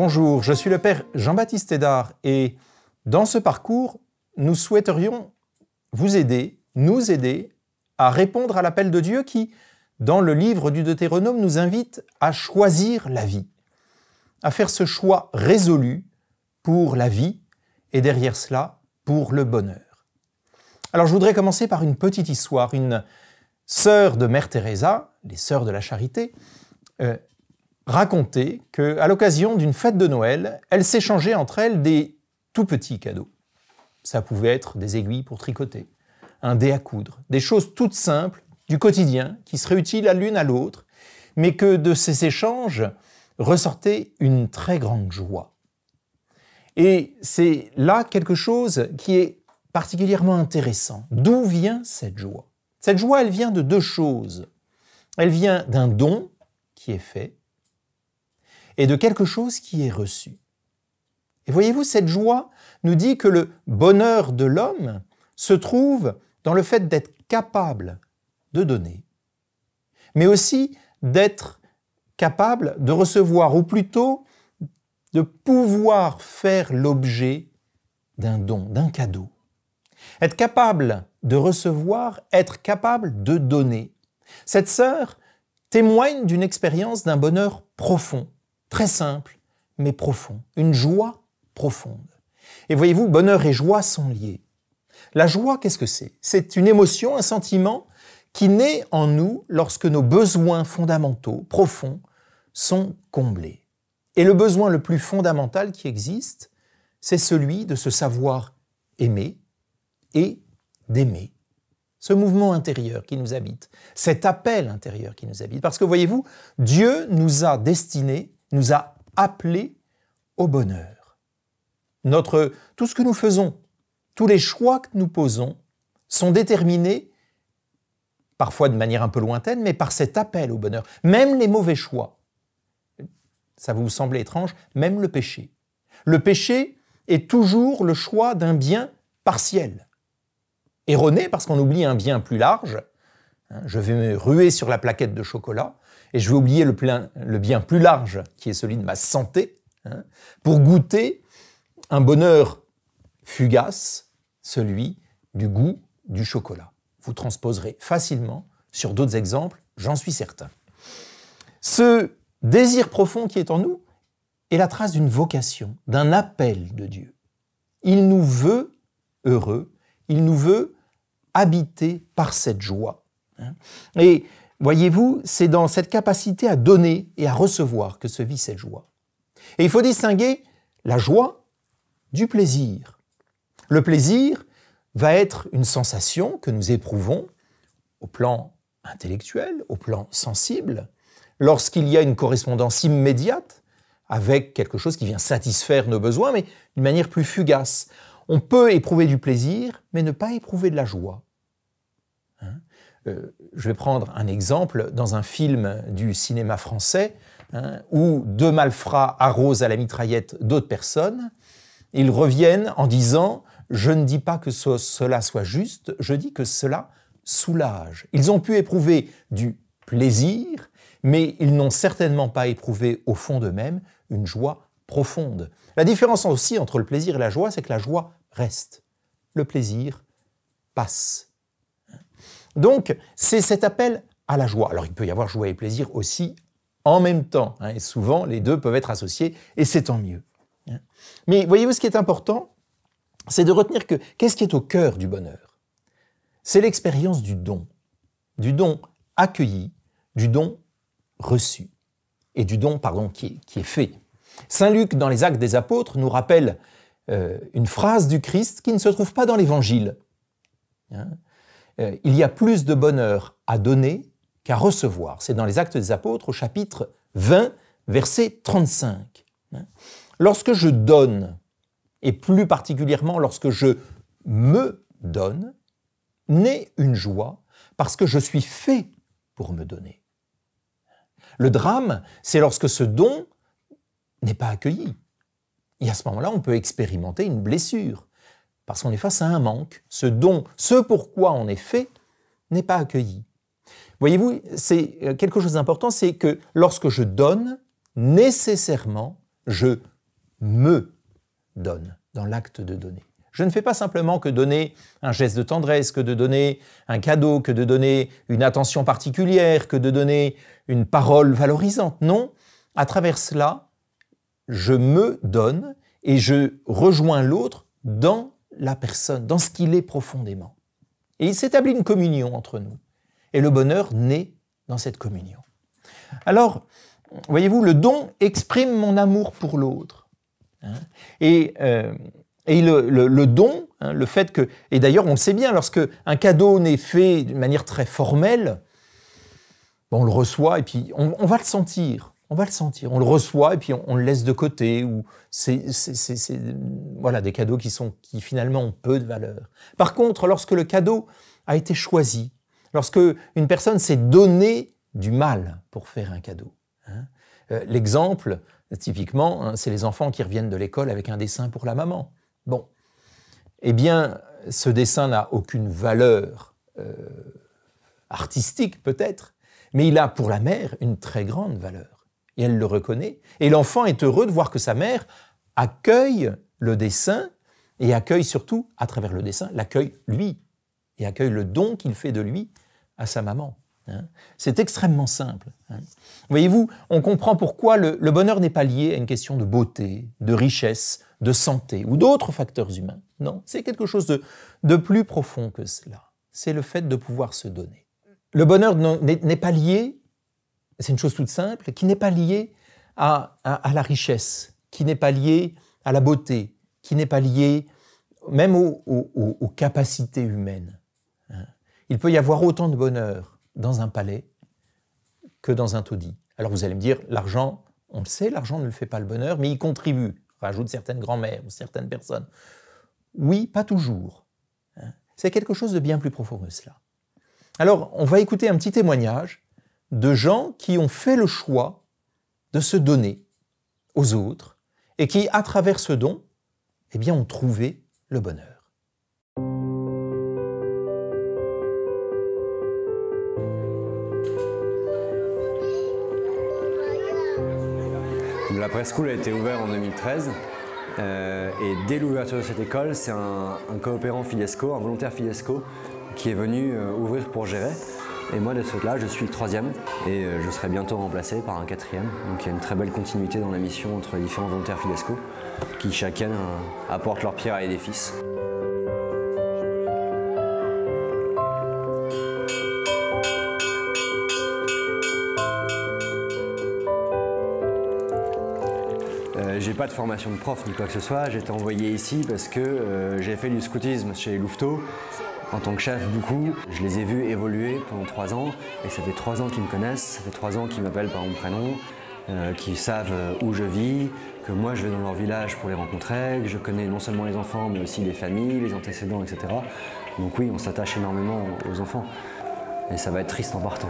Bonjour, je suis le Père Jean-Baptiste Hédard et dans ce parcours, nous souhaiterions vous aider, nous aider à répondre à l'appel de Dieu qui, dans le livre du Deutéronome, nous invite à choisir la vie, à faire ce choix résolu pour la vie et derrière cela, pour le bonheur. Alors je voudrais commencer par une petite histoire. Une sœur de Mère Teresa, les Sœurs de la Charité, racontait qu'à l'occasion d'une fête de Noël, elles s'échangeaient entre elles des tout petits cadeaux. Ça pouvait être des aiguilles pour tricoter, un dé à coudre, des choses toutes simples du quotidien qui seraient utiles à l'une à l'autre, mais que de ces échanges ressortait une très grande joie. Et c'est là quelque chose qui est particulièrement intéressant. D'où vient cette joie? Cette joie, elle vient de deux choses. Elle vient d'un don qui est fait et de quelque chose qui est reçu. Et voyez-vous, cette joie nous dit que le bonheur de l'homme se trouve dans le fait d'être capable de donner, mais aussi d'être capable de recevoir, ou plutôt de pouvoir faire l'objet d'un don, d'un cadeau. Être capable de recevoir, être capable de donner. Cette sœur témoigne d'une expérience d'un bonheur profond, très simple, mais profond, une joie profonde. Et voyez-vous, bonheur et joie sont liés. La joie, qu'est-ce que c'est? C'est une émotion, un sentiment qui naît en nous lorsque nos besoins fondamentaux, profonds, sont comblés. Et le besoin le plus fondamental qui existe, c'est celui de se savoir aimer et d'aimer. Ce mouvement intérieur qui nous habite, cet appel intérieur qui nous habite. Parce que voyez-vous, Dieu nous a destinés, nous a appelés au bonheur. Tout ce que nous faisons, tous les choix que nous posons sont déterminés, parfois de manière un peu lointaine, mais par cet appel au bonheur. Même les mauvais choix. Ça vous semble étrange, même le péché. Le péché est toujours le choix d'un bien partiel. Erroné parce qu'on oublie un bien plus large. Je vais me ruer sur la plaquette de chocolat et je vais oublier le bien plus large qui est celui de ma santé pour goûter un bonheur fugace, celui du goût du chocolat. Vous transposerez facilement sur d'autres exemples, j'en suis certain. Ce désir profond qui est en nous est la trace d'une vocation, d'un appel de Dieu. Il nous veut heureux, il nous veut habiter par cette joie. Et voyez-vous, c'est dans cette capacité à donner et à recevoir que se vit cette joie. Et il faut distinguer la joie du plaisir. Le plaisir va être une sensation que nous éprouvons au plan intellectuel, au plan sensible, lorsqu'il y a une correspondance immédiate avec quelque chose qui vient satisfaire nos besoins, mais d'une manière plus fugace. On peut éprouver du plaisir, mais ne pas éprouver de la joie. Je vais prendre un exemple dans un film du cinéma français où deux malfrats arrosent à la mitraillette d'autres personnes. Ils reviennent en disant « Je ne dis pas que cela soit juste, je dis que cela soulage ». Ils ont pu éprouver du plaisir, mais ils n'ont certainement pas éprouvé au fond d'eux-mêmes une joie profonde. La différence aussi entre le plaisir et la joie, c'est que la joie reste. Le plaisir passe. Donc, c'est cet appel à la joie. Alors, il peut y avoir joie et plaisir aussi en même temps, et souvent, les deux peuvent être associés, et c'est tant mieux. Mais voyez-vous, ce qui est important, c'est de retenir que qu'est-ce qui est au cœur du bonheur? C'est l'expérience du don accueilli, du don reçu, et du don, qui est fait. Saint Luc, dans les Actes des Apôtres, nous rappelle une phrase du Christ qui ne se trouve pas dans l'Évangile. Il y a plus de bonheur à donner qu'à recevoir. C'est dans les Actes des Apôtres, au chapitre 20, verset 35. Lorsque je donne, et plus particulièrement lorsque je me donne, naît une joie parce que je suis fait pour me donner. Le drame, c'est lorsque ce don n'est pas accueilli. Et à ce moment-là, on peut expérimenter une blessure, parce qu'on est face à un manque. Ce don, ce pourquoi on est fait, n'est pas accueilli. Voyez-vous, c'est quelque chose d'important, c'est que lorsque je donne, nécessairement, je me donne dans l'acte de donner. Je ne fais pas simplement que donner un geste de tendresse, que de donner un cadeau, que de donner une attention particulière, que de donner une parole valorisante. Non, à travers cela, je me donne et je rejoins l'autre dans la personne, dans ce qu'il est profondément. Et il s'établit une communion entre nous. Et le bonheur naît dans cette communion. Alors, voyez-vous, le don exprime mon amour pour l'autre. Et le don, le fait que... Et d'ailleurs, on le sait bien, lorsque un cadeau n'est fait d'une manière très formelle, on le reçoit et puis on va le sentir. On va le sentir. On le reçoit et puis on le laisse de côté. Ou voilà, des cadeaux qui finalement ont peu de valeur. Par contre, lorsque le cadeau a été choisi, lorsque une personne s'est donné du mal pour faire un cadeau. L'exemple, typiquement, c'est les enfants qui reviennent de l'école avec un dessin pour la maman. Bon, eh bien, ce dessin n'a aucune valeur artistique peut-être, mais il a pour la mère une très grande valeur. Et elle le reconnaît. Et l'enfant est heureux de voir que sa mère accueille le dessin et accueille surtout, à travers le dessin, l'accueille lui et accueille le don qu'il fait de lui à sa maman. C'est extrêmement simple. Voyez-vous, on comprend pourquoi le bonheur n'est pas lié à une question de beauté, de richesse, de santé ou d'autres facteurs humains. Non, c'est quelque chose de plus profond que cela. C'est le fait de pouvoir se donner. Le bonheur n'est pas lié, c'est une chose toute simple, qui n'est pas lié à la richesse, qui n'est pas lié à la beauté, qui n'est pas lié même aux capacités humaines. Il peut y avoir autant de bonheur dans un palais que dans un taudis. Alors vous allez me dire, l'argent, on le sait, l'argent ne le fait pas le bonheur, mais il contribue, rajoute certaines grand-mères ou certaines personnes. Oui, pas toujours. C'est quelque chose de bien plus profond que cela. Alors, on va écouter un petit témoignage de gens qui ont fait le choix de se donner aux autres et qui, à travers ce don, eh bien, ont trouvé le bonheur. La preschool a été ouverte en 2013 et dès l'ouverture de cette école, c'est un coopérant Filiesco, un volontaire Filiesco qui est venu ouvrir pour gérer. Et moi de ce là, je suis le 3e et je serai bientôt remplacé par un 4e. Donc il y a une très belle continuité dans la mission entre les différents volontaires Filiesco qui chacun apportent leur pierre à l'édifice. J'ai pas de formation de prof ni quoi que ce soit, j'ai été envoyé ici parce que j'ai fait du scoutisme chez les Louveteaux en tant que chef du coup. Je les ai vus évoluer pendant 3 ans et ça fait 3 ans qu'ils me connaissent, ça fait 3 ans qu'ils m'appellent par mon prénom, qu'ils savent où je vis, que moi je vais dans leur village pour les rencontrer, que je connais non seulement les enfants mais aussi les familles, les antécédents, etc. Donc oui, on s'attache énormément aux enfants et ça va être triste en partant.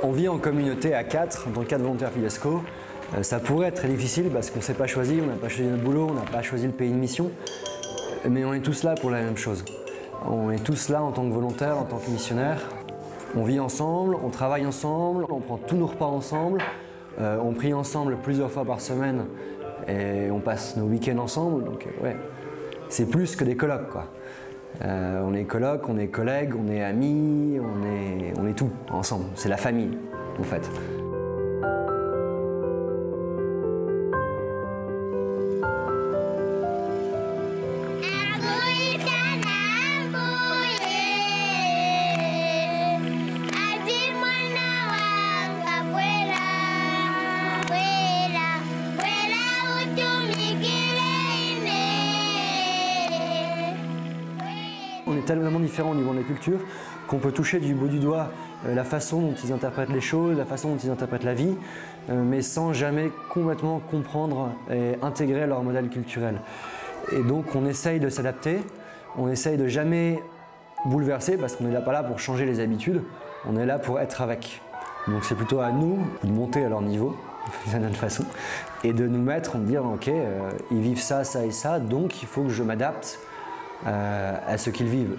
On vit en communauté à 4, dans le cadre volontaire Filiesco. Ça pourrait être très difficile parce qu'on ne s'est pas choisi, on n'a pas choisi notre boulot, on n'a pas choisi le pays de mission. Mais on est tous là pour la même chose. On est tous là en tant que volontaires, en tant que missionnaires. On vit ensemble, on travaille ensemble, on prend tous nos repas ensemble, on prie ensemble plusieurs fois par semaine et on passe nos week-ends ensemble. Donc ouais, c'est plus que des colloques, quoi. On est coloc, on est collègues, on est amis, on est tout ensemble. C'est la famille, en fait. On est tellement différents au niveau de la culture qu'on peut toucher du bout du doigt la façon dont ils interprètent les choses, la façon dont ils interprètent la vie, mais sans jamais complètement comprendre et intégrer leur modèle culturel. Et donc on essaye de s'adapter, on essaye de jamais bouleverser parce qu'on n'est pas là pour changer les habitudes, on est là pour être avec. Donc c'est plutôt à nous de monter à leur niveau, d'une certaine façon, et de nous mettre, en dire ok, ils vivent ça, ça et ça, donc il faut que je m'adapte à ce qu'ils vivent.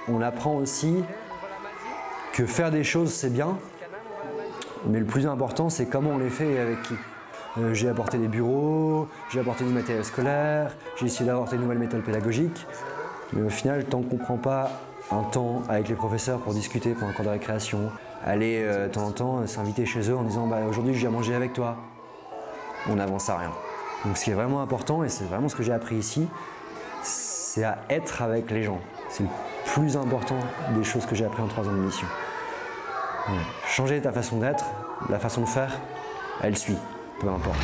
on apprend aussi que faire des choses, c'est bien, mais le plus important, c'est comment on les fait et avec qui. J'ai apporté des bureaux, j'ai apporté du matériel scolaire, j'ai essayé d'apporter de nouvelles méthodes pédagogiques, mais au final, tant qu'on ne prend pas un temps avec les professeurs pour discuter pendant un cours de récréation, aller de temps en temps s'inviter chez eux en disant bah, aujourd'hui je viens manger avec toi, on n'avance à rien. Donc ce qui est vraiment important, et c'est vraiment ce que j'ai appris ici, c'est à être avec les gens. C'est le plus important des choses que j'ai appris en 3 ans de mission. Ouais. Changer ta façon d'être, la façon de faire, elle suit, peu importe.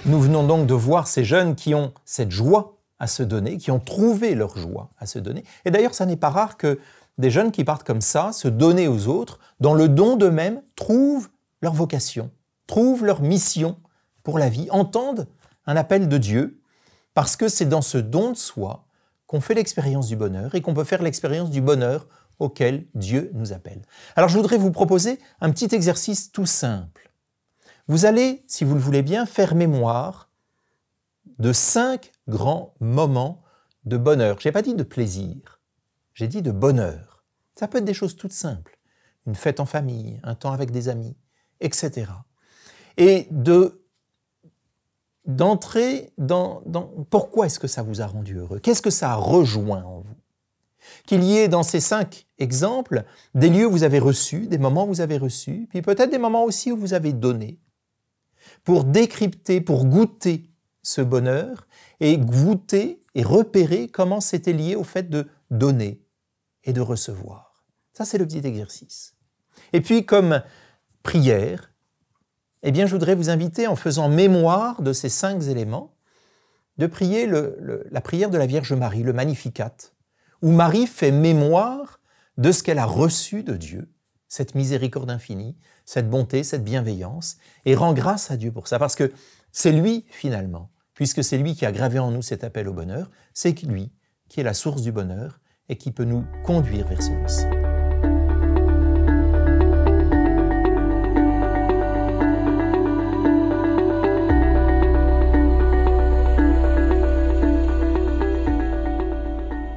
Nous venons donc de voir ces jeunes qui ont cette joie à se donner, qui ont trouvé leur joie à se donner. Et d'ailleurs, ça n'est pas rare que des jeunes qui partent comme ça, se donner aux autres, dans le don d'eux-mêmes, trouvent leur vocation, trouvent leur mission pour la vie, entendent un appel de Dieu, parce que c'est dans ce don de soi qu'on fait l'expérience du bonheur et qu'on peut faire l'expérience du bonheur auquel Dieu nous appelle. Alors je voudrais vous proposer un petit exercice tout simple. Vous allez, si vous le voulez bien, faire mémoire de 5 grands moments de bonheur. Je n'ai pas dit de plaisir, j'ai dit de bonheur. Ça peut être des choses toutes simples. Une fête en famille, un temps avec des amis, etc. Et d'entrer dans pourquoi est-ce que ça vous a rendu heureux? Qu'est-ce que ça a rejoint en vous? Qu'il y ait dans ces 5 exemples des lieux où vous avez reçu, des moments où vous avez reçu, puis peut-être des moments aussi où vous avez donné, pour décrypter, pour goûter ce bonheur et goûter et repérer comment c'était lié au fait de donner et de recevoir. Ça, c'est le petit exercice. Et puis, comme prière, eh bien, je voudrais vous inviter, en faisant mémoire de ces 5 éléments, de prier la prière de la Vierge Marie, le Magnificat, où Marie fait mémoire de ce qu'elle a reçu de Dieu, cette miséricorde infinie, cette bonté, cette bienveillance, et rend grâce à Dieu pour ça, parce que c'est lui, finalement, puisque c'est lui qui a gravé en nous cet appel au bonheur, c'est lui qui est la source du bonheur et qui peut nous conduire vers celui-ci.